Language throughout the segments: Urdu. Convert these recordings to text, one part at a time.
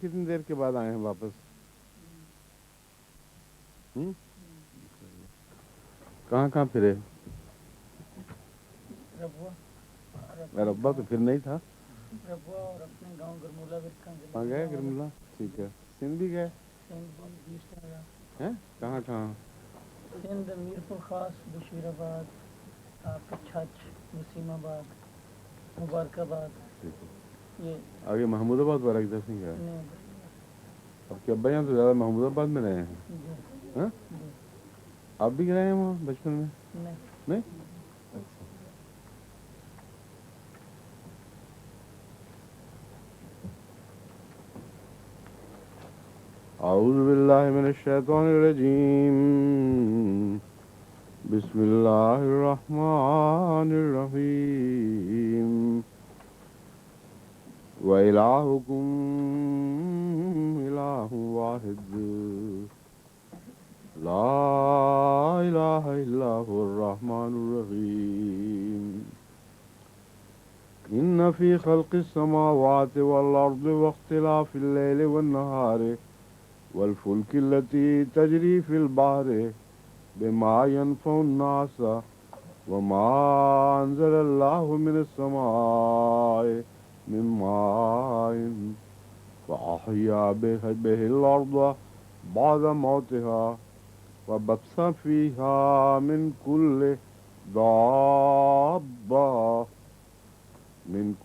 کتنی دیر کے بعد آئے ہیں واپس؟ کہاں کہاں پھرے؟ ربا تو پھر نہیں تھا. ربوا اور اپنے گاؤں گرمولا کہاں گئے گرمولا؟ ٹھیک ہے. سندھ بھی گئے ہیں؟ کہاں کہاں؟ سندھ، میرپور خاص، بشیر آباد، چھچ، نسیم آباد، مبارک آباد. یہ آگے محمود آباد برکتہ سنگھ گئے. اب کے ابا یہاں تو زیادہ محمود آباد میں رہے ہیں. ہاں آپ بھی رہے ہیں وہاں بچپن میں؟ نہیں. اچھا. اعوذ باللہ من الشیطان الرجیم. بسم اللہ الرحمن الرحیم. وَإِلَٰهُكُمْ إِلَٰهٌ وَاحِدٌ لَا إِلَٰهَ إِلَّا هُوَ الرَّحْمَٰنُ الرَّحِيمُ. إِنَّ فِي خَلْقِ السَّمَاوَاتِ وَالْأَرْضِ وَاخْتِلَافِ اللَّيْلِ وَالنَّهَارِ وَالْفُلْكِ الَّتِي تَجْرِي فِي الْبَحْرِ بِمَا يَنفَعُ النَّاسَ وَمَا أَنزَلَ اللَّهُ مِنَ السَّمَاءِ من ماء فأحيا به الأرض بعد موتها وبث فيها من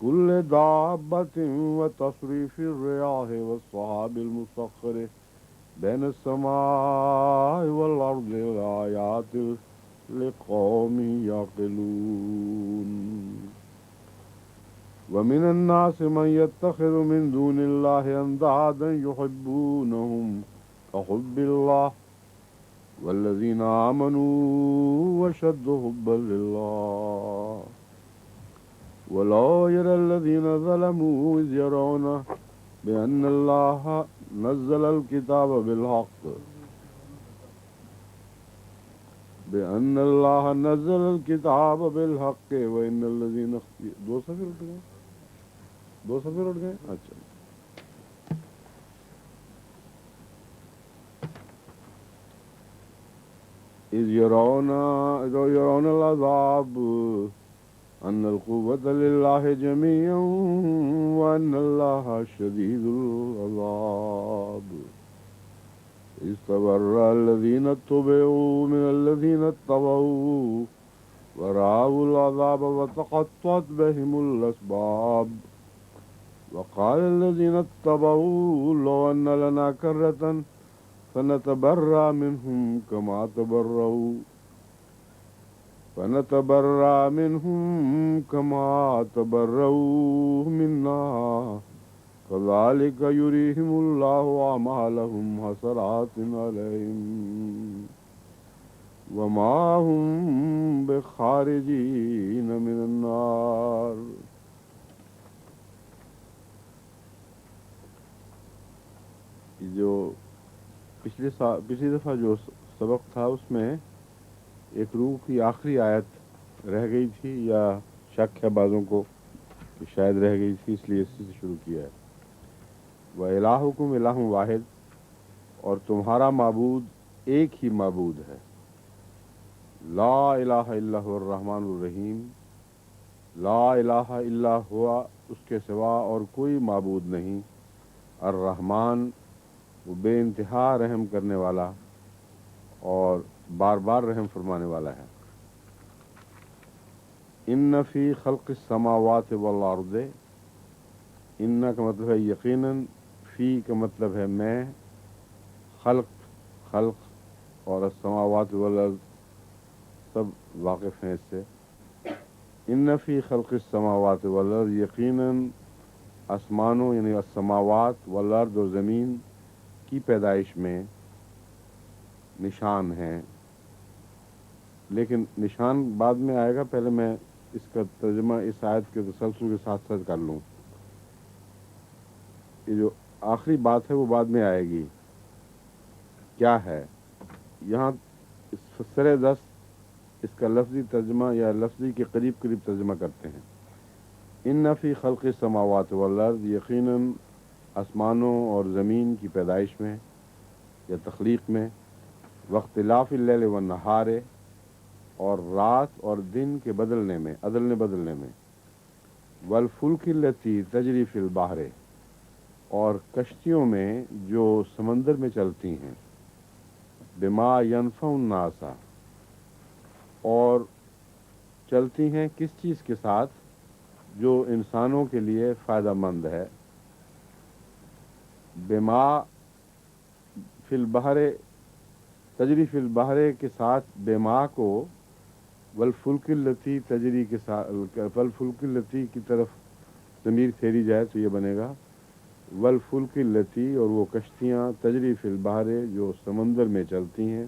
كل دابة وتصريف الرياح والسحاب المسخر بين السماء والأرض لآيات لقوم يعقلون. ومن الناس من يتخذ من دون الله أندادا يحبونهم كحب الله والذين آمنوا أشد حبا لله. ولو يرى الذين ظلموا إذ يرون بأن الله نزل الكتاب بالحق وإن الذين دو سفر اٹھ گئے. اچھا. إذ يرون العذاب أن القوة لله جميعا وأن الله شديد العذاب. إذ تبرأ الذين اتبعوا من الذين اتبعوا ورأوا العذاب وتقطعت بهم الأسباب. وقال الذين اتبعوا لو أن لنا كرة فنتبرأ منهم كما تبرؤوا منا كذلك يريهم الله أعمالهم حسرات عليهم وما هم بخارجين من النار. جو پچھلی دفعہ جو سبق تھا اس میں ایک روح کی آخری آیت رہ گئی تھی، یا شک ہے بعضوں کو کہ شاید رہ گئی تھی، اس لیے اسی سے شروع کیا ہے. وَإِلَٰهُكُمْ إِلَٰهٌ وَاحِدٌ، اور تمہارا معبود ایک ہی معبود ہے. لا الہ الا هو الرحمن الرحیم، لا الہ الا ہوا، اس کے سوا اور کوئی معبود نہیں. الرحمن، وہ بے انتہا رحم کرنے والا اور بار بار رحم فرمانے والا ہے. ان فی خلق السماوات والارض، ان کا مطلب ہے یقیناً، فی کا مطلب ہے میں، خلق اور السماوات والارض سب واقف ہیں اس سے. ان فی خلق السماوات والارض، یقیناً آسمانوں یعنی السماوات والارض اور زمین کی پیدائش میں نشان ہیں. لیکن نشان بعد میں آئے گا، پہلے میں اس کا ترجمہ اس آیت کے تسلسل کے ساتھ ساتھ کر لوں. یہ جو آخری بات ہے وہ بعد میں آئے گی. کیا ہے یہاں سر دست اس کا لفظی ترجمہ یا لفظی کے قریب قریب ترجمہ کرتے ہیں. ان فی خلق السماوات والارض، یقیناً آسمانوں اور زمین کی پیدائش میں یا تخلیق میں، واختلاف اللیل والنہار، اور رات اور دن کے بدلنے میں، بدلنے میں، والفلک التی تجری فی البحر، اور کشتیوں میں جو سمندر میں چلتی ہیں، بما ینفع الناس، اور چلتی ہیں کس چیز کے ساتھ جو انسانوں کے لیے فائدہ مند ہے، بما فی البحر، تجری فی البحر کے ساتھ بما کو والفلک التی تجری کے ساتھ، والفلک التی کی طرف ضمیر پھیری جائے تو یہ بنے گا والفلک التی، اور وہ کشتیاں تجری فی البحر جو سمندر میں چلتی ہیں،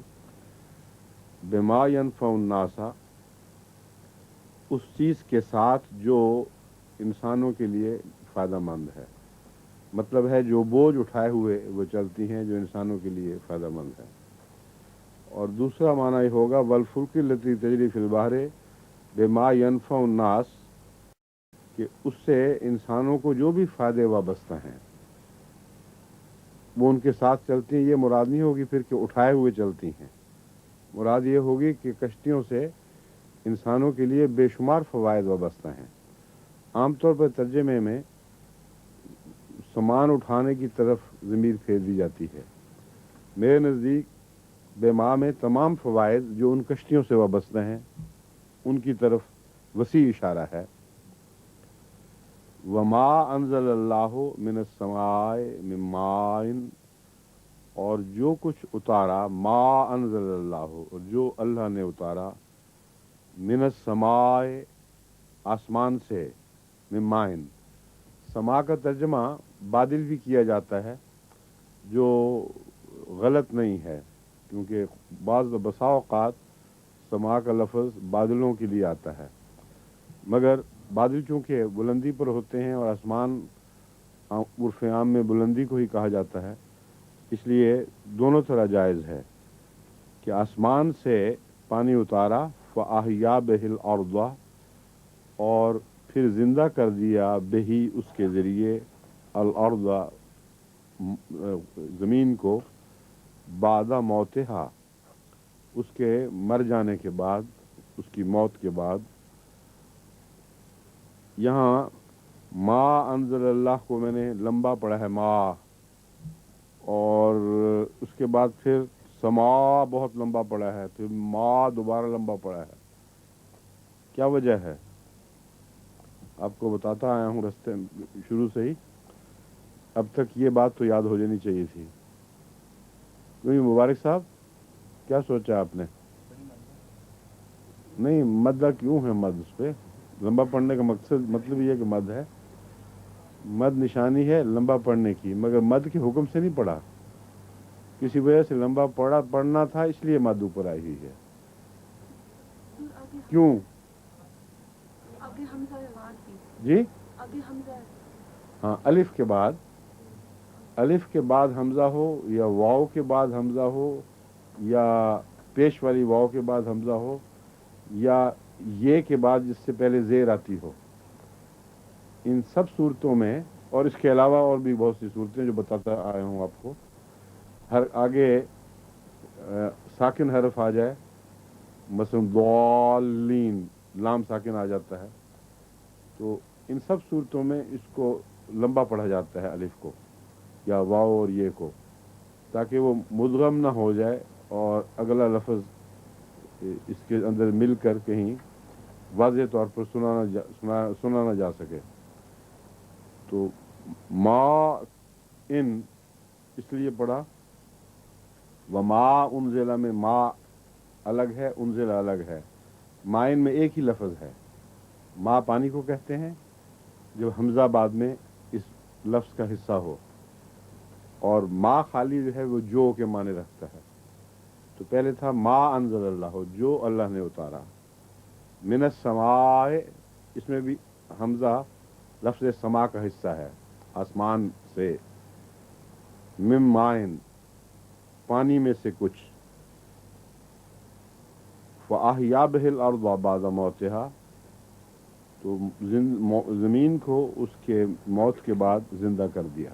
بما ینفع الناس، اس چیز کے ساتھ جو انسانوں کے لیے فائدہ مند ہے، مطلب ہے جو بوجھ اٹھائے ہوئے وہ چلتی ہیں جو انسانوں کے لیے فائدہ مند ہے۔ اور دوسرا معنی یہ ہوگا والفلک التی تجری فی البحر بما ینفع الناس، کہ اس سے انسانوں کو جو بھی فائدے وابستہ ہیں وہ ان کے ساتھ چلتی ہیں۔ یہ مراد نہیں ہوگی پھر کہ اٹھائے ہوئے چلتی ہیں، مراد یہ ہوگی کہ کشتیوں سے انسانوں کے لیے بے شمار فوائد وابستہ ہیں۔ عام طور پر ترجمے میں سامان اٹھانے کی طرف ضمیر پھیر دی جاتی ہے، میرے نزدیک بما میں تمام فوائد جو ان کشتیوں سے وابستہ ہیں ان کی طرف وسیع اشارہ ہے۔ وما انزل اللہ من السماء من ماء، اور جو کچھ اتارا، ما انزل اللہ، اور جو اللہ نے اتارا، من السماء، آسمان سے، من ماء، سما کا ترجمہ بادل بھی کیا جاتا ہے جو غلط نہیں ہے، کیونکہ بسا اوقات سما کا لفظ بادلوں کے لیے آتا ہے، مگر بادل چونکہ بلندی پر ہوتے ہیں اور آسمان عرف عام میں بلندی کو ہی کہا جاتا ہے، اس لیے دونوں طرح جائز ہے کہ آسمان سے پانی اتارا، فَأَحْيَا بِهِ الْأَرْضَ، اور پھر زندہ کر دیا بہی، اس کے ذریعے، الارض، زمین کو، بعد موتہا، اس کے مر جانے کے بعد، اس کی موت کے بعد۔ یہاں ما انزل اللہ کو میں نے لمبا پڑھا ہے، ما، اور اس کے بعد پھر سما بہت لمبا پڑا ہے، پھر ما دوبارہ لمبا پڑا ہے۔ کیا وجہ ہے؟ آپ کو بتاتا آیا ہوں رستے شروع سے ہی، اب تک یہ بات تو یاد ہو جانی چاہیے تھی۔ مبارک صاحب، کیا سوچا آپ نے؟ نہیں، مدہ کیوں ہے؟ مد اس پہ لمبا پڑھنے کا مطلب یہ ہے کہ مد ہے، مد نشانی ہے لمبا پڑھنے کی، مگر مد کے حکم سے نہیں پڑھا، کسی وجہ سے لمبا پڑھنا تھا اس لیے مد اوپر آئی ہوئی ہے۔ کیوں؟ جی ہاں، الف کے بعد حمزہ ہو، یا واو کے بعد حمزہ ہو، یا پیش والی واو کے بعد حمزہ ہو، یا یہ کے بعد جس سے پہلے زیر آتی ہو، ان سب صورتوں میں، اور اس کے علاوہ اور بھی بہت سی صورتیں جو بتاتا آیا ہوں آپ کو، ہر آگے ساکن حرف آ جائے، مثلا ضالین، لام ساکن آ جاتا ہے، تو ان سب صورتوں میں اس کو لمبا پڑھا جاتا ہے، الف کو یا واو اور یہ کو، تاکہ وہ مدغم نہ ہو جائے اور اگلا لفظ اس کے اندر مل کر کہیں واضح طور پر سنا نہ جا سکے۔ تو ما ان اس لیے پڑھا، وما انزل میں ما الگ ہے، انزل الگ ہے، مائن میں ایک ہی لفظ ہے۔ ما پانی کو کہتے ہیں جب حمزہ بعد میں اس لفظ کا حصہ ہو، اور ما خالی جو ہے وہ جو کے معنی رکھتا ہے۔ تو پہلے تھا ما انزل اللہ، جو اللہ نے اتارا، من السماء، اس میں بھی حمزہ لفظ سما کا حصہ ہے، آسمان سے، من مائن، پانی میں سے کچھ، فَأَحْيَا بِهِ الْأَرْضَ بَعْدَ مَوْتِهَا، تو زمین کو اس کے موت کے بعد زندہ کر دیا۔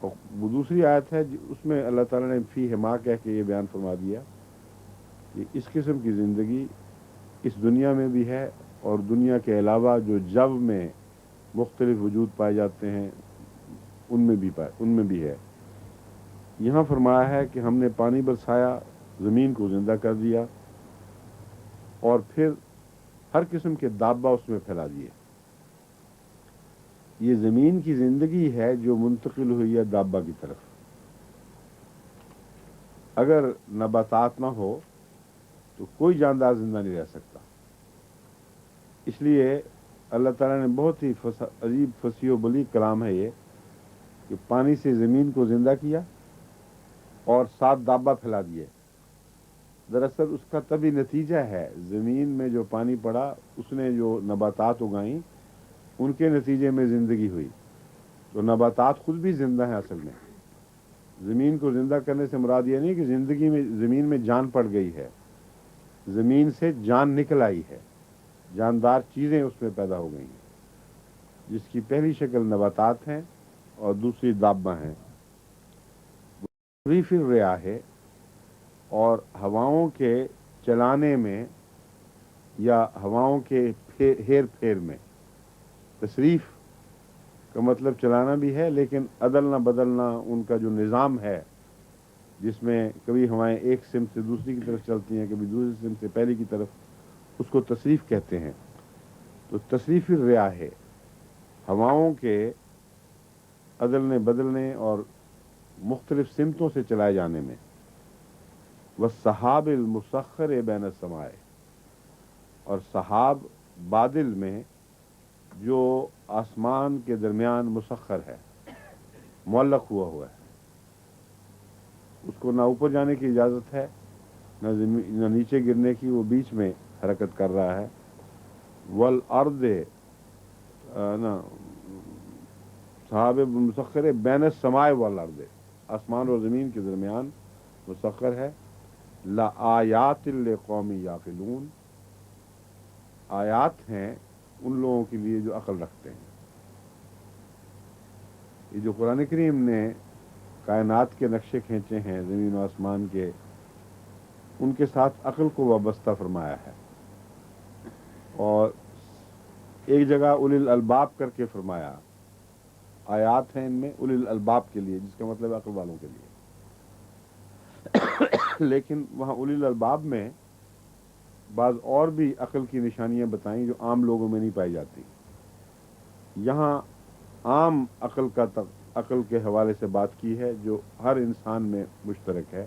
اور وہ دوسری آیت ہے اس میں اللہ تعالیٰ نے فی ہما کہہ کے یہ بیان فرما دیا کہ اس قسم کی زندگی اس دنیا میں بھی ہے اور دنیا کے علاوہ جو جو میں مختلف وجود پائے جاتے ہیں ان میں بھی ہے. یہاں فرمایا ہے کہ ہم نے پانی برسایا، زمین کو زندہ کر دیا اور پھر ہر قسم کے دابہ اس میں پھیلا دیے. یہ زمین کی زندگی ہے جو منتقل ہوئی ہے دابہ کی طرف. اگر نباتات نہ ہو تو کوئی جاندار زندہ نہیں رہ سکتا. اس لیے اللہ تعالیٰ نے بہت ہی عجیب فصیح و بلیغ کلام ہے یہ کہ پانی سے زمین کو زندہ کیا اور 7 دابہ پھیلا دیے. دراصل اس کا طبی نتیجہ ہے زمین میں جو پانی پڑا اس نے جو نباتات اگائیں ان کے نتیجے میں زندگی ہوئی. تو نباتات خود بھی زندہ ہیں. اصل میں زمین کو زندہ کرنے سے مراد یہ نہیں کہ زندگی میں زمین میں جان پڑ گئی ہے، زمین سے جان نکل آئی ہے، جاندار چیزیں اس میں پیدا ہو گئی ہیں، جس کی پہلی شکل نباتات ہیں اور دوسری دابہ ہیں. تصریف الریاح ہے اور ہواؤں کے چلانے میں یا ہواؤں کے ہیر پھیر میں. تصریف کا مطلب چلانا بھی ہے لیکن عدلنا بدلنا ان کا جو نظام ہے جس میں کبھی ہوائیں ایک سمت سے دوسری کی طرف چلتی ہیں، کبھی دوسری سمت سے پہلی کی طرف، اس کو تصریف کہتے ہیں. تو تصریف الریاح ہے ہواؤں کے عدلنے بدلنے اور مختلف سمتوں سے چلائے جانے میں. والسحاب المسخر بین السماء، اور سحاب بادل میں جو آسمان کے درمیان مسخر ہے، معلق ہوا ہے. اس کو نہ اوپر جانے کی اجازت ہے نہ نیچے گرنے کی، وہ بیچ میں حرکت کر رہا ہے. والارض نا سحاب مسخر بین السماء والارض، آسمان اور زمین کے درمیان مسخر ہے. لآیات لقوم یعقلون، آیات ہیں ان لوگوں کے لیے جو عقل رکھتے ہیں. یہ جو قرآن کریم نے کائنات کے نقشے کھینچے ہیں زمین و آسمان کے، ان کے ساتھ عقل کو وابستہ فرمایا ہے. اور ایک جگہ اولی الالباب کر کے فرمایا، آیات ہیں ان میں اولی الالباب کے لیے، جس کا مطلب ہے عقل والوں کے لیے. لیکن وہاں اولی الالباب میں بعض اور بھی عقل کی نشانیاں بتائیں جو عام لوگوں میں نہیں پائی جاتی. یہاں عام عقل کے حوالے سے بات کی ہے جو ہر انسان میں مشترک ہے،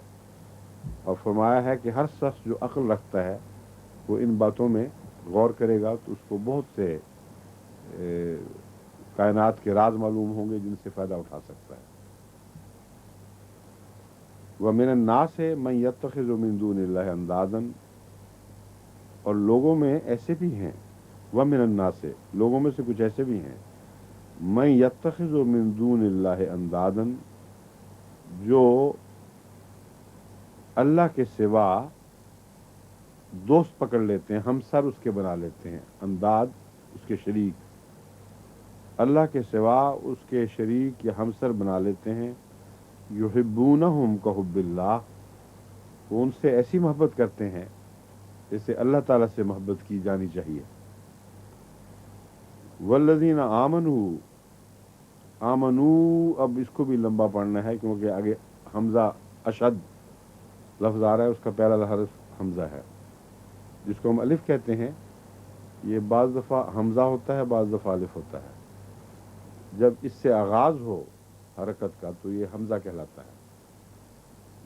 اور فرمایا ہے کہ ہر شخص جو عقل رکھتا ہے وہ ان باتوں میں غور کرے گا تو اس کو بہت سے کائنات کے راز معلوم ہوں گے جن سے فائدہ اٹھا سکتا ہے. وَمِنَ النَّاسِ مَن يَتَّخِذُ مِن دُونِ اللَّهِ أَندَادًا، اور لوگوں میں ایسے بھی ہیں، وَمِنَ النَّاسِ لوگوں میں سے کچھ ایسے بھی ہیں، مَن يَتَّخِذُ مِن دُونِ اللَّهِ أَندَادًا جو اللہ کے سوا دوست پکڑ لیتے ہیں، ہمسر اس کے بنا لیتے ہیں. انداد اس کے شریک، اللہ کے سوا اس کے شریک یا ہمسر بنا لیتے ہیں. یحبونہم کحب اللہ، وہ ان سے ایسی محبت کرتے ہیں جیسے اللہ تعالیٰ سے محبت کی جانی چاہیے. والذین آمنوا، اب اس کو بھی لمبا پڑھنا ہے کیونکہ آگے حمزہ اشد لفظ آ رہا ہے، اس کا پہلا حرف حمزہ ہے جس کو ہم الف کہتے ہیں. یہ بعض دفعہ حمزہ ہوتا ہے، بعض دفعہ الف ہوتا ہے. جب اس سے آغاز ہو حرکت کا تو یہ حمزہ کہلاتا ہے.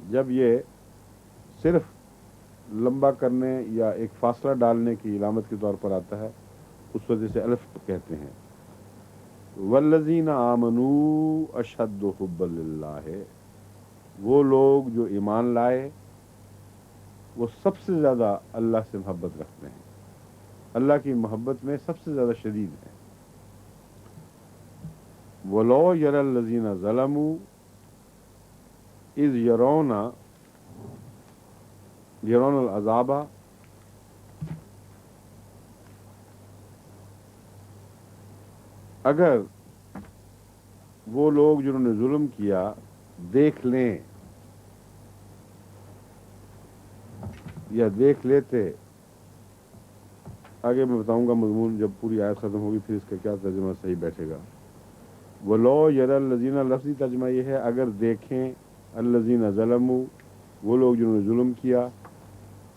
جب یہ صرف لمبا کرنے یا ایک فاصلہ ڈالنے کی علامت کے طور پر آتا ہے اس وجہ سے الف کہتے ہیں. والذین آمنوا اشد حبا للہ، وہ لوگ جو ایمان لائے وہ سب سے زیادہ اللہ سے محبت رکھتے ہیں، اللہ کی محبت میں سب سے زیادہ شدید ہیں. وَلَوْ يَرَى الَّذِينَ ظَلَمُوا إِذْ يَرَوْنَ الْعَذَابَ، اگر وہ لوگ جنہوں نے ظلم کیا دیکھ لیں یا دیکھ لیتے. آگے میں بتاؤں گا مضمون جب پوری آیت ختم ہوگی پھر اس کا کیا ترجمہ صحیح بیٹھے گا. وَلَوْ يَرَى الَّذِينَ لفظی ترجمہ یہ ہے اگر دیکھیں الَّذِينَ ظَلَمُوا وہ لوگ جنہوں نے ظلم کیا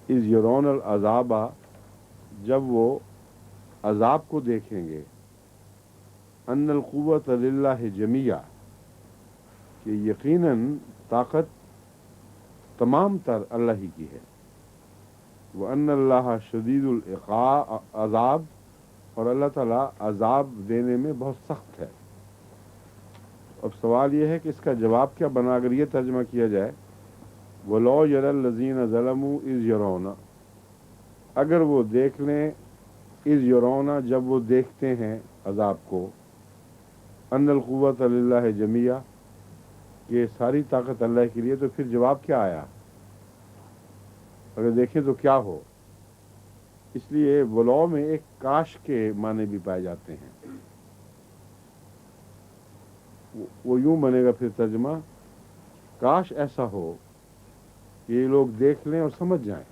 اِذْ يَرَوْنَ الْعَذَابَ جب وہ عذاب کو دیکھیں گے ان القوت للہ جمیعا کہ یقیناً طاقت تمام تر اللہ ہی کی ہے. وَأَنَّ اللَّهَ شَدِيدُ الْعَذَابِ اور اللہ تعالیٰ عذاب دینے میں بہت سخت ہے. اب سوال یہ ہے کہ اس کا جواب کیا بنا اگر یہ ترجمہ کیا جائے وَلَوْ يَرَى الَّذِينَ ظَلَمُوا إِذْ يَرَوْنَ اگر وہ دیکھ لیں اِذْ يَرَوْنَ جب وہ دیکھتے ہیں عذاب کو ان القوت للہ جمیعا کہ ساری طاقت اللہ کے لیے تو پھر جواب کیا آیا اگر دیکھیں تو کیا ہو. اس لیے ولو میں ایک کاش کے معنی بھی پائے جاتے ہیں. وہ یوں بنے گا پھر ترجمہ کاش ایسا ہو کہ یہ لوگ دیکھ لیں اور سمجھ جائیں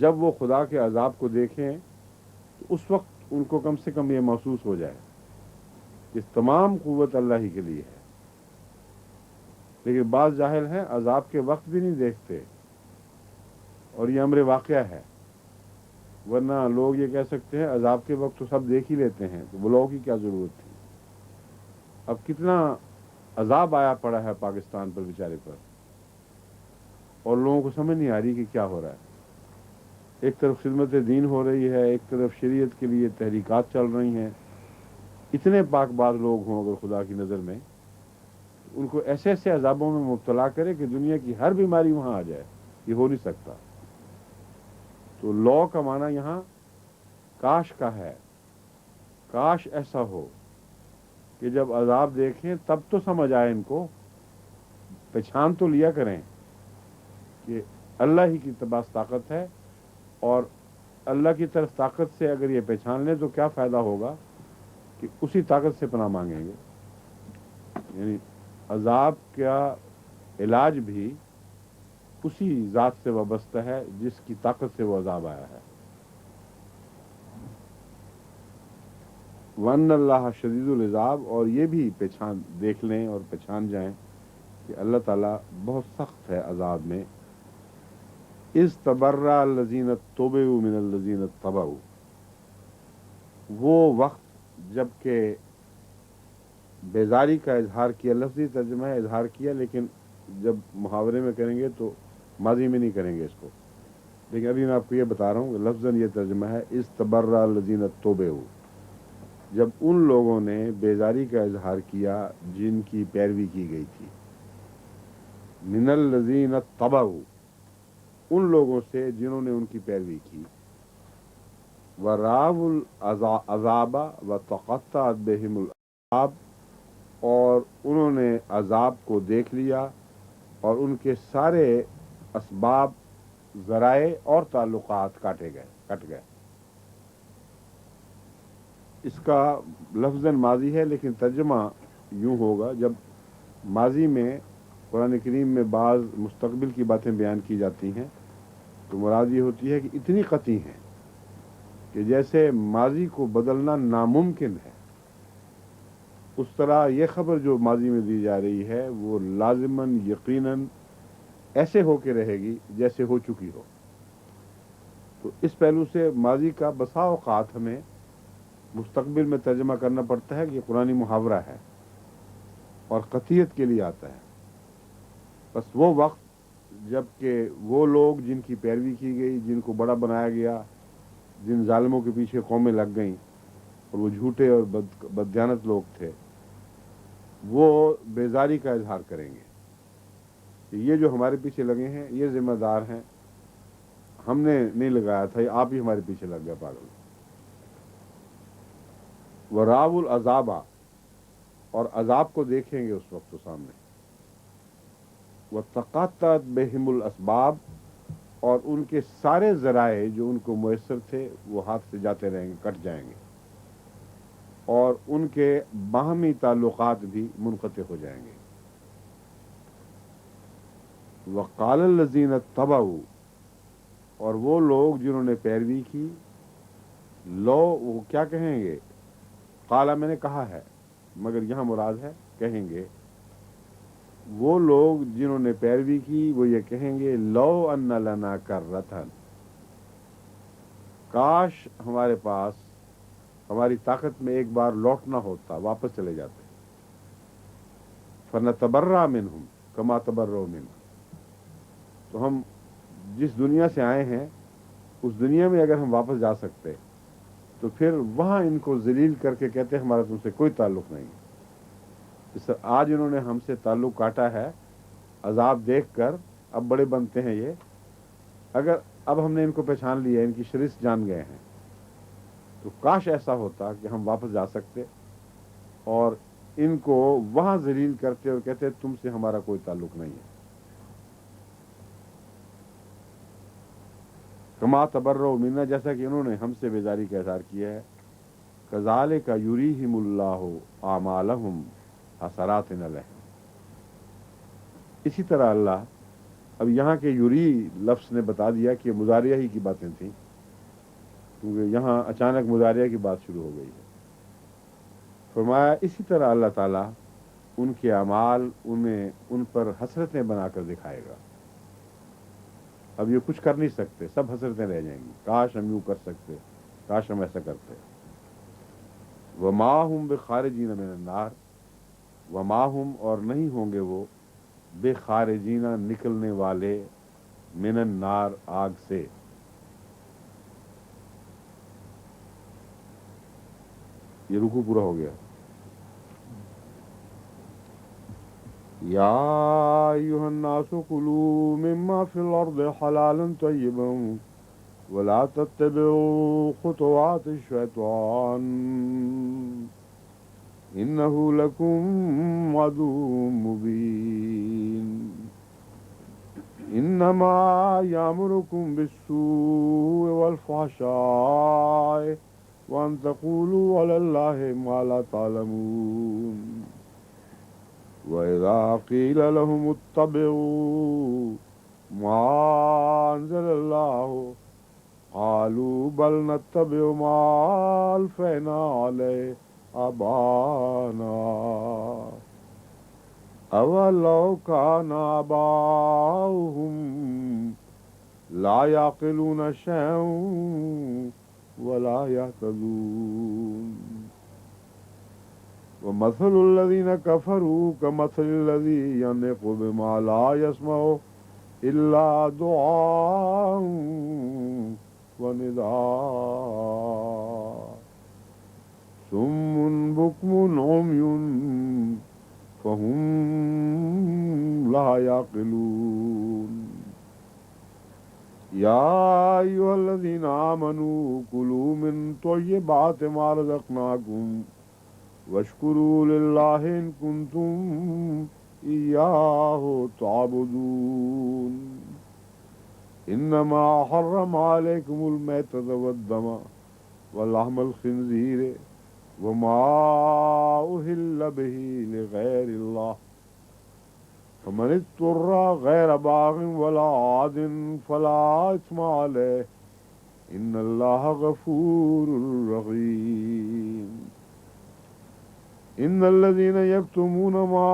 جب وہ خدا کے عذاب کو دیکھیں تو اس وقت ان کو کم سے کم یہ محسوس ہو جائے کہ تمام قوت اللہ ہی کے لیے ہے. لیکن بعض جاہل ہیں عذاب کے وقت بھی نہیں دیکھتے اور یہ امر واقعہ ہے. ورنہ لوگ یہ کہہ سکتے ہیں عذاب کے وقت تو سب دیکھ ہی لیتے ہیں تو بلاؤ کی کیا ضرورت تھی. اب کتنا عذاب آیا پڑا ہے پاکستان پر بیچارے پر اور لوگوں کو سمجھ نہیں آ رہی کہ کیا ہو رہا ہے. ایک طرف خدمت دین ہو رہی ہے ایک طرف شریعت کے لیے تحریکات چل رہی ہیں. اتنے پاک باز لوگ ہوں اگر خدا کی نظر میں ان کو ایسے ایسے عذابوں میں مبتلا کرے کہ دنیا کی ہر بیماری وہاں آ جائے. یہ ہو نہیں سکتا. تو لو کا معنی یہاں کاش کا ہے. کاش ایسا ہو کہ جب عذاب دیکھیں تب تو سمجھ آئے ان کو پہچان تو لیا کریں کہ اللہ ہی کی پاس طاقت ہے اور اللہ کی طرف طاقت سے اگر یہ پہچان لیں تو کیا فائدہ ہوگا کہ اسی طاقت سے پناہ مانگیں گے. یعنی عذاب کا علاج بھی اسی ذات سے وابستہ ہے جس کی طاقت سے وہ عذاب آیا ہے. وَأَنَّ اللَّهَ شَدِيدُ الْعِقَابِ اور یہ بھی پہچان دیکھ لیں اور پہچان جائیں کہ اللہ تعالیٰ بہت سخت ہے عذاب میں. اِذْ تَبَرَّأَ الَّذِينَ اتُّبِعُوا مِنَ الَّذِينَ اتَّبَعُوا وہ وقت جب کہ بیزاری کا اظہار کیا. لفظی ترجمہ ہے اظہار کیا لیکن جب محاورے میں کریں گے تو ماضی میں نہیں کریں گے اس کو. لیکن ابھی میں آپ کو یہ بتا رہا ہوں کہ لفظاً یہ ترجمہ ہے اِذْ تَبَرَّأَ الَّذِينَ اتُّبِعُوا جب ان لوگوں نے بیزاری کا اظہار کیا جن کی پیروی کی گئی تھی. من الذین اتبعوا ان لوگوں سے جنہوں نے ان کی پیروی کی. وَرَأَوُا الْعَذَابَ وَتَقَطَّعَتْ بِهِمُ الْأَسْبَابُ اور انہوں نے عذاب کو دیکھ لیا اور ان کے سارے اسباب ذرائع اور تعلقات کٹ گئے. اس کا لفظاً ماضی ہے لیکن ترجمہ یوں ہوگا جب ماضی میں قرآن کریم میں بعض مستقبل کی باتیں بیان کی جاتی ہیں تو مراد یہ ہوتی ہے کہ اتنی قطعی ہیں کہ جیسے ماضی کو بدلنا ناممکن ہے اس طرح یہ خبر جو ماضی میں دی جا رہی ہے وہ لازماً یقیناً ایسے ہو کے رہے گی جیسے ہو چکی ہو. تو اس پہلو سے ماضی کا بسا اوقات ہمیں مستقبل میں ترجمہ کرنا پڑتا ہے کہ یہ قرآنی محاورہ ہے اور قطعیت کے لیے آتا ہے. بس وہ وقت جب کہ وہ لوگ جن کی پیروی کی گئی جن کو بڑا بنایا گیا جن ظالموں کے پیچھے قومیں لگ گئیں اور وہ جھوٹے اور بددیانت لوگ تھے وہ بیزاری کا اظہار کریں گے کہ یہ جو ہمارے پیچھے لگے ہیں یہ ذمہ دار ہیں ہم نے نہیں لگایا تھا یہ آپ ہی ہمارے پیچھے لگ گیا پاگل. وَرَأَوُا الْعَذَابَ اور عذاب کو دیکھیں گے اس وقت تو سامنے. وَتَقَطَّعَتْ بِهِمُ الْأَسْبَابُ اور ان کے سارے ذرائع جو ان کو میسر تھے وہ ہاتھ سے جاتے رہیں گے کٹ جائیں گے. اور ان کے باہمی تعلقات بھی منقطع ہو جائیں گے. وقال الذین اتبعوا، اور وہ لوگ جنہوں نے پیروی کی، لو وہ کیا کہیں گے؟ قالا میں نے کہا ہے، مگر یہاں مراد ہے کہیں گے. وہ لوگ جنہوں نے پیروی کی وہ یہ کہیں گے لو ان لنا کررتن، کاش ہمارے پاس ہماری طاقت میں ایک بار لوٹنا ہوتا، واپس چلے جاتے. فنتبرأ منہم کما تبرؤ منا، تو ہم جس دنیا سے آئے ہیں اس دنیا میں اگر ہم واپس جا سکتے تو پھر وہاں ان کو ذلیل کر کے کہتے ہمارا تم سے کوئی تعلق نہیں. اس آج انہوں نے ہم سے تعلق کاٹا ہے، عذاب دیکھ کر اب بڑے بنتے ہیں یہ. اگر اب ہم نے ان کو پہچان لیا، ان کی شرس جان گئے ہیں، تو کاش ایسا ہوتا کہ ہم واپس جا سکتے اور ان کو وہاں ذلیل کرتے اور کہتے تم سے ہمارا کوئی تعلق نہیں ہے. کما تبرؤ منا، جیسا کہ انہوں نے ہم سے بیزاری کا اظہار کیا ہے. کذالک یریہم اللہ اعمالہم حسرات علیہم، اسی طرح اللہ اب یہاں کے یری لفظ نے بتا دیا کہ مضارعہ ہی کی باتیں تھیں، کیونکہ یہاں اچانک مضارعہ کی بات شروع ہو گئی ہے. فرمایا اسی طرح اللہ تعالیٰ ان کے اعمال انہیں ان پر حسرتیں بنا کر دکھائے گا. اب یہ کچھ کر نہیں سکتے، سب حسرتیں رہ جائیں گی. کاش ہم یوں کر سکتے، کاش ہم ایسا کرتے. وما ہم بخارجین من النار، وما ہم اور نہیں ہوں گے وہ بخارجین نکلنے والے من النار آگ سے. یہ رکوع پورا ہو گیا. یا ایھا الناس کلوا مما فی الارض حلالا طیبا ولا تتبعوا خطوات الشیطان انه لکم عدو مبین. انما یامرکم بالسوء والفحشاء وان تقولوا علی اللہ ما لا تعلمون. وَإِذَا قِيلَ لَهُمُ اتَّبِعُوا مَا أَنزَلَ اللَّهُ قَالُوا بَلْ نَتَّبِعُ مَا أَلْفَيْنَا عَلَيْهِ آبَاءَنَا أَوَلَوْ كَانَ آبَاؤُهُمْ لَا يَعْقِلُونَ شَيْئًا وَلَا يَهْتَدُونَ. وَمَثَلُ الَّذِينَ كَفَرُوا كَمَثَلِ الَّذِي يَنْعِقُ بِمَا لَا يَسْمَعُ إِلَّا دُعَاءً وَنِدَاءً صُمٌّ بُكْمٌ عُمْيٌ فَهُمْ لَا يَعْقِلُونَ. يَا أَيُّهَا الَّذِينَ آمَنُوا كُلُوا مِن طَيِّبَاتِ مَا رَزَقْنَاكُمْ واشکروا للہ ان کنتم ایاہ تعبدون. انما حرم علیکم المیتۃ والدم ولحم الخنزیر وما اہل به لغیر اللہ فمن اضطر غیر باغ ولا عاد فلا اثم علیہ ان اللہ غفور رحیم. ان الذين يكتمون ما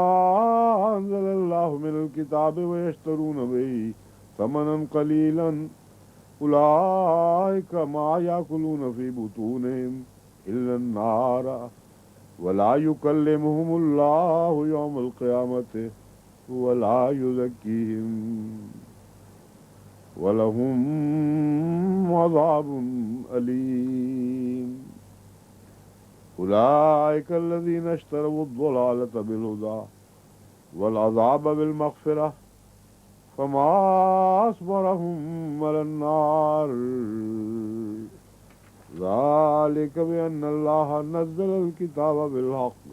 انزل الله من الكتاب ويشترون به ثمنا قليلا اولئك ما ياكلون في بطونهم الا النار ولا يكلمهم الله يوم القيامة ولا يزكيهم ولهم عذاب أليم. أولئك الذين اشتروا الضلالة بالهدى والعذاب بالمغفرة فما أصبرهم على النار ذلك بأن الله نزل الكتاب بالحق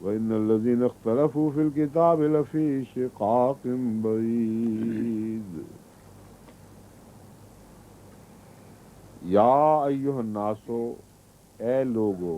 وإن الذين اختلفوا في الكتاب لفي شقاق بعيد. یا ایھا الناس، اے لوگو،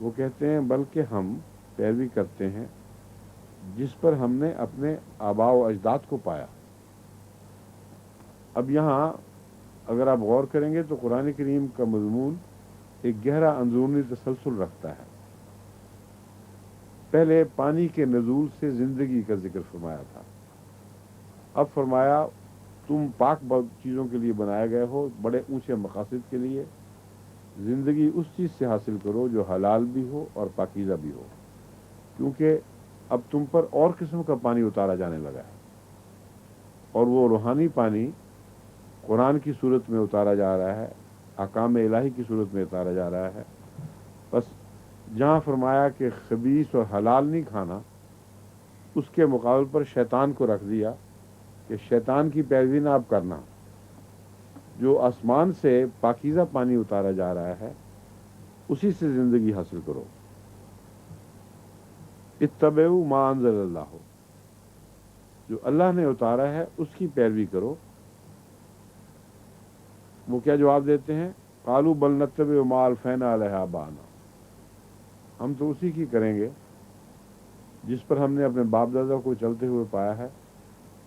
وہ کہتے ہیں بلکہ ہم پیروی کرتے ہیں جس پر ہم نے اپنے آباء و اجداد کو پایا. اب یہاں اگر آپ غور کریں گے تو قرآن کریم کا مضمون ایک گہرا اندرونی تسلسل رکھتا ہے. پہلے پانی کے نزول سے زندگی کا ذکر فرمایا تھا. اب فرمایا تم پاک چیزوں کے لیے بنائے گئے ہو, بڑے اونچے مقاصد کے لیے. زندگی اس چیز سے حاصل کرو جو حلال بھی ہو اور پاکیزہ بھی ہو, کیونکہ اب تم پر اور قسم کا پانی اتارا جانے لگا ہے, اور وہ روحانی پانی قرآن کی صورت میں اتارا جا رہا ہے, احکام الہی کی صورت میں اتارا جا رہا ہے. بس جہاں فرمایا کہ خبیث اور حلال نہیں کھانا, اس کے مقابل پر شیطان کو رکھ دیا کہ شیطان کی پیروی نہ آپ کرنا. جو آسمان سے پاکیزہ پانی اتارا جا رہا ہے اسی سے زندگی حاصل کرو. اتبعوا ما انزل اللہ, جو اللہ نے اتارا ہے اس کی پیروی کرو. وہ کیا جواب دیتے ہیں؟ قالوا بل نتبع ما الفینا علیہ آباءنا, ہم تو اسی کی کریں گے جس پر ہم نے اپنے باپ دادا کو چلتے ہوئے پایا ہے,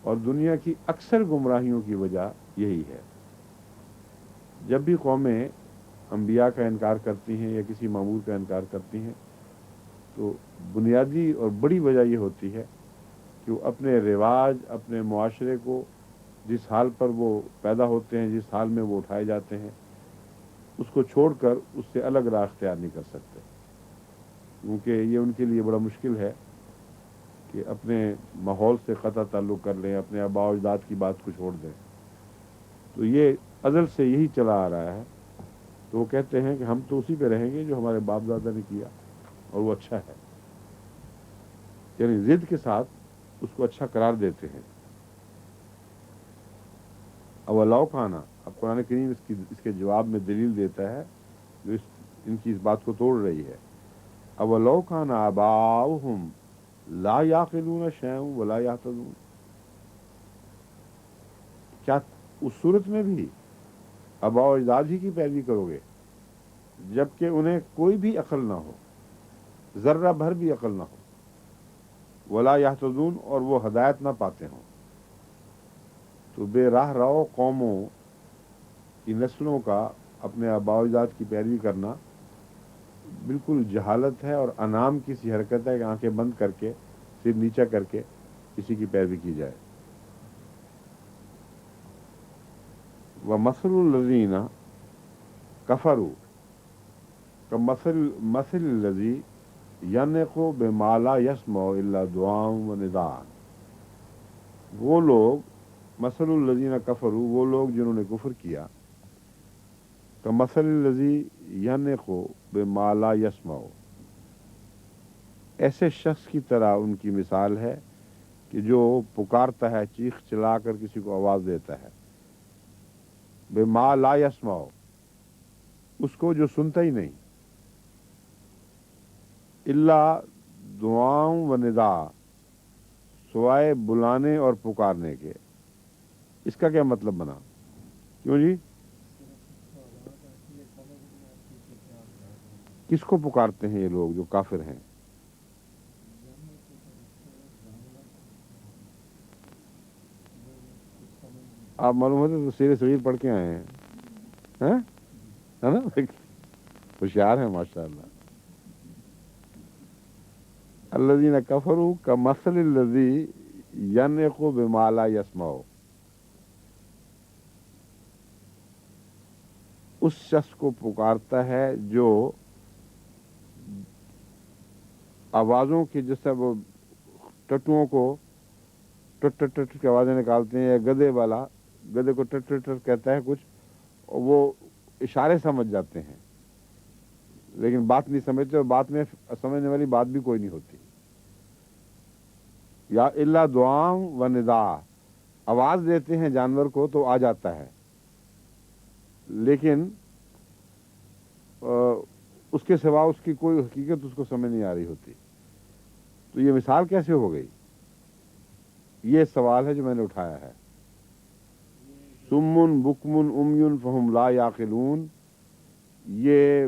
اور دنیا کی اکثر گمراہیوں کی وجہ یہی ہے. جب بھی قومیں انبیاء کا انکار کرتی ہیں یا کسی مامور کا انکار کرتی ہیں تو بنیادی اور بڑی وجہ یہ ہوتی ہے کہ وہ اپنے رواج, اپنے معاشرے کو, جس حال پر وہ پیدا ہوتے ہیں, جس حال میں وہ اٹھائے جاتے ہیں, اس کو چھوڑ کر اس سے الگ راہ اختیار نہیں کر سکتے, کیونکہ یہ ان کے لیے بڑا مشکل ہے کہ اپنے ماحول سے قطع تعلق کر لیں, اپنے آباء و اجداد کی بات کو چھوڑ دیں. تو یہ ازل سے یہی چلا آ رہا ہے. تو وہ کہتے ہیں کہ ہم تو اسی پہ رہیں گے جو ہمارے باپ دادا نے کیا اور وہ اچھا ہے, یعنی ضد کے ساتھ اس کو اچھا قرار دیتے ہیں. اولو کھانا, اب قرآن کریم اس کے جواب میں دلیل دیتا ہے جو ان کی اس بات کو توڑ رہی ہے. اولو کھانا آباؤہم لا یعقلون شیئا ولا یہتدون, کیا اس صورت میں بھی آباء و اجداد ہی کی پیروی کرو گے جبکہ انہیں کوئی بھی عقل نہ ہو, ذرہ بھر بھی عقل نہ ہو, ولا یہتدون, اور وہ ہدایت نہ پاتے ہوں. تو بے راہ رو قوموں کی نسلوں کا اپنے آباء و اجداد کی پیروی کرنا بالکل جہالت ہے اور انعام کی سی حرکت ہے کہ آنکھیں بند کر کے, سر نیچا کر کے کسی کی پیروی کی جائے. وَمَثَلُ الَّذِينَ كَفَرُوا كَمَثَلِ الَّذِي يَنْعِقُ بِمَا لَا يَسْمَعُ إِلَّا دُعَاءً وَنِدَاءً. وہ لوگ, مثل الذین کفروا, وہ لوگ جنہوں نے کفر کیا, کمثل الذی ینعق بما لا یسمع, ایسے شخص کی طرح ان کی مثال ہے کہ جو پکارتا ہے, چیخ چلا کر کسی کو آواز دیتا ہے, بما لا یسمع, اس کو جو سنتا ہی نہیں, الا دعاء و نداء, سوائے بلانے اور پکارنے کے. اس کا کیا مطلب بنا؟ کیوں جی, کس کو پکارتے ہیں یہ لوگ جو کافر ہیں؟ آپ معلوم ہوتے تو سیر صغیر پڑھ کے آئے ہیں, ہے نا, ہوشیار ہیں ماشاء اللہ. الذین کفروا کمثل الذی ینعق بما لا یسمع, اس شخص کو پکارتا ہے جو آوازوں کی, جس طرح وہ ٹٹوؤں کو ٹٹ ٹٹ ٹٹ کی آوازیں نکالتے ہیں, یا گدے والا گدے کو ٹٹ ٹٹ ٹٹ کہتا ہے کچھ, اور وہ اشارے سمجھ جاتے ہیں لیکن بات نہیں سمجھتے, اور بات میں سمجھنے والی بات بھی کوئی نہیں ہوتی. یا الا دعاء و نداء, آواز دیتے ہیں جانور کو تو آ جاتا ہے, لیکن اس کے سوا اس کی کوئی حقیقت اس کو سمجھ نہیں آ رہی ہوتی. تو یہ مثال کیسے ہو گئی؟ یہ سوال ہے جو میں نے اٹھایا ہے. سمن بکمن امیون فہم لا یعقلون, یہ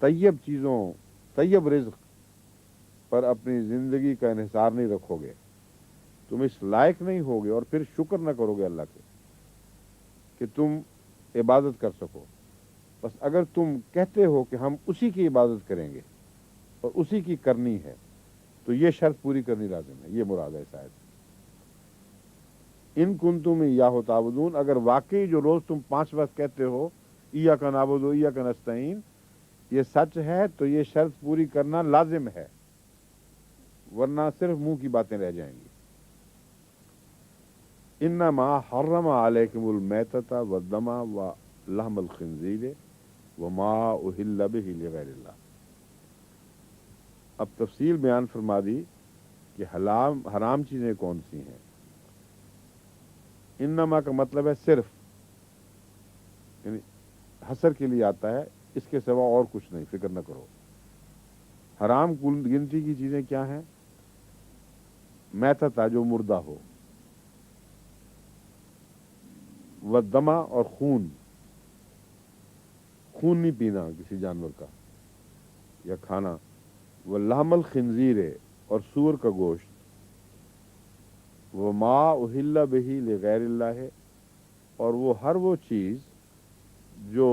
طیب چیزوں طیب رزق پر اپنی زندگی کا انحصار نہیں رکھو گے، تم اس لائق نہیں ہوگے اور پھر شکر نہ کرو گے اللہ کے کہ تم عبادت کر سکو. بس اگر تم کہتے ہو کہ ہم اسی کی عبادت کریں گے اور اسی کی کرنی ہے تو یہ شرط پوری کرنی لازم ہے. یہ مراد ہے شاید. ان کنتم ایاہ تعبدون، اگر واقعی جو روز تم 5 وقت کہتے ہو ایاک نعبد و ایاک نستعین یہ سچ ہے تو یہ شرط پوری کرنا لازم ہے، ورنہ صرف منہ کی باتیں رہ جائیں گی. انما حرم علیکم المیتۃ والدم ولحم الخنزیر وما اہل بہ لغیر اللہ. اب تفصیل بیان فرما دی کہ حرام چیزیں کون سی ہیں. انما کا مطلب ہے صرف، یعنی حصر کے لیے آتا ہے، اس کے سوا اور کچھ نہیں، فکر نہ کرو. حرام گنتی کی چیزیں کیا ہیں؟ میتۃ جو مردہ ہو، والدم اور خون نہیں پینا کسی جانور کا یا کھانا، واللحم الخنزیر اور سور کا گوشت، وما اہل بہ لغیر اللہ اور وہ ہر وہ چیز جو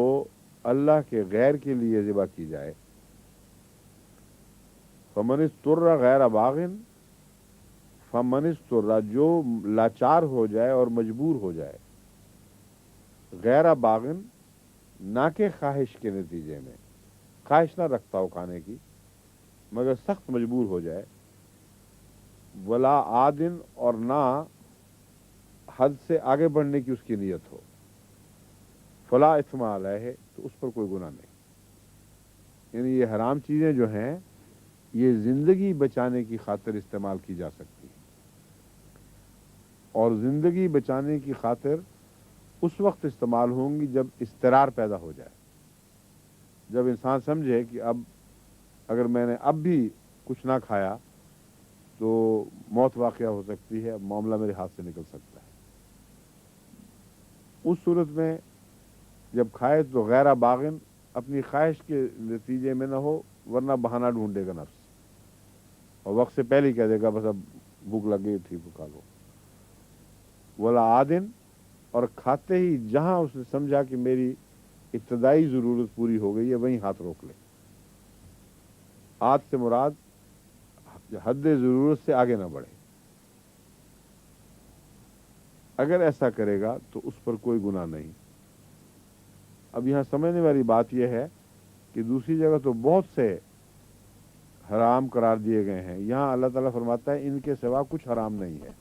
اللہ کے غیر کے لیے ذبح کی جائے. فمن اضطر غیر باغ، فمن اضطر جو لاچار ہو جائے اور مجبور ہو جائے، غیر باغن نہ کہ خواہش کے نتیجے میں، خواہش نہ رکھتا ہو کھانے کی مگر سخت مجبور ہو جائے، ولا عادن اور نہ حد سے آگے بڑھنے کی اس کی نیت ہو، فلا اثم علیہ تو اس پر کوئی گناہ نہیں. یعنی یہ حرام چیزیں جو ہیں یہ زندگی بچانے کی خاطر استعمال کی جا سکتی ہیں، اور زندگی بچانے کی خاطر اس وقت استعمال ہوں گی جب اضطرار پیدا ہو جائے، جب انسان سمجھے کہ اب اگر میں نے اب بھی کچھ نہ کھایا تو موت واقع ہو سکتی ہے، معاملہ میرے ہاتھ سے نکل سکتا ہے. اس صورت میں جب کھائے تو غیر باغن اپنی خواہش کے نتیجے میں نہ ہو، ورنہ بہانہ ڈھونڈے گا نفس اور وقت سے پہلے ہی کہہ دے گا بس اب بھوک لگ گئی ٹھیک پکا لو. ولا عادن اور کھاتے ہی جہاں اس نے سمجھا کہ میری ابتدائی ضرورت پوری ہو گئی ہے وہیں ہاتھ روک لے. عاد سے مراد حد ضرورت سے آگے نہ بڑھے. اگر ایسا کرے گا تو اس پر کوئی گناہ نہیں. اب یہاں سمجھنے والی بات یہ ہے کہ دوسری جگہ تو بہت سے حرام قرار دیے گئے ہیں، یہاں اللہ تعالیٰ فرماتا ہے ان کے سوا کچھ حرام نہیں ہے.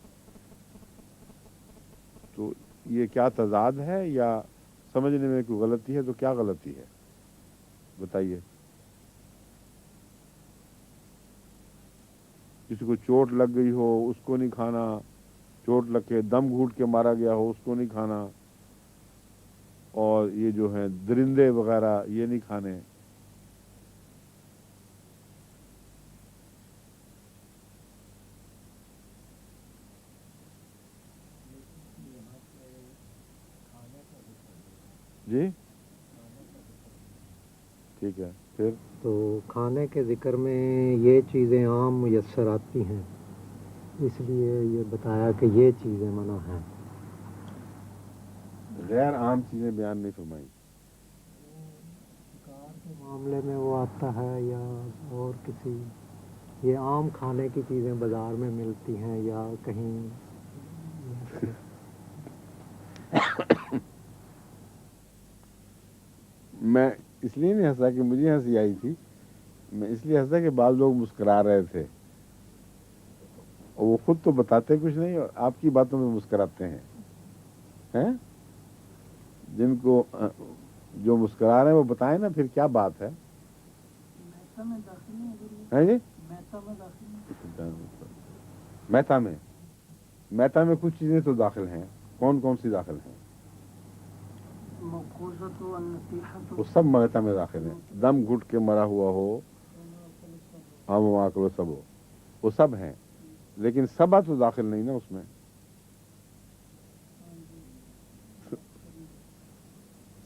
تو یہ کیا تضاد ہے یا سمجھنے میں کوئی غلطی ہے؟ تو کیا غلطی ہے بتائیے. کسی کو چوٹ لگ گئی ہو اس کو نہیں کھانا، چوٹ لگ کے دم گھوٹ کے مارا گیا ہو اس کو نہیں کھانا، اور یہ جو ہیں درندے وغیرہ یہ نہیں کھانے. جی ٹھیک ہے. پھر تو کھانے کے ذکر میں یہ چیزیں عام میسر آتی ہیں، اس لیے یہ بتایا کہ یہ چیزیں منع ہیں. غیر عام چیزیں بیان نہیں فرمائی. کار کے معاملے میں وہ آتا ہے یا اور کسی، یہ عام کھانے کی چیزیں بازار میں ملتی ہیں یا کہیں. میں اس لیے نہیں ہنسا کہ مجھے ہنسی آئی تھی، میں اس لیے ہنسا کہ بعض لوگ مسکرا رہے تھے اور وہ خود تو بتاتے کچھ نہیں اور آپ کی باتوں میں مسکراتے ہیں. جن کو جو مسکرا رہے ہیں وہ بتائیں نا پھر کیا بات ہے. میتا میں داخل نہیں ہے جی میتا میں داخل نہیں. میتا میں کچھ چیزیں تو داخل ہیں. کون کون سی داخل ہیں؟ موقوذۃ و النصیحۃ وہ سب میتا میں داخل ہیں. دم گھٹ کے مرا ہوا ہو، ہاں وہ آکلو سب ہو، وہ سب ہیں، لیکن سبا تو داخل نہیں نا اس میں.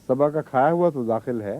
سبا کا کھایا ہوا تو داخل ہے،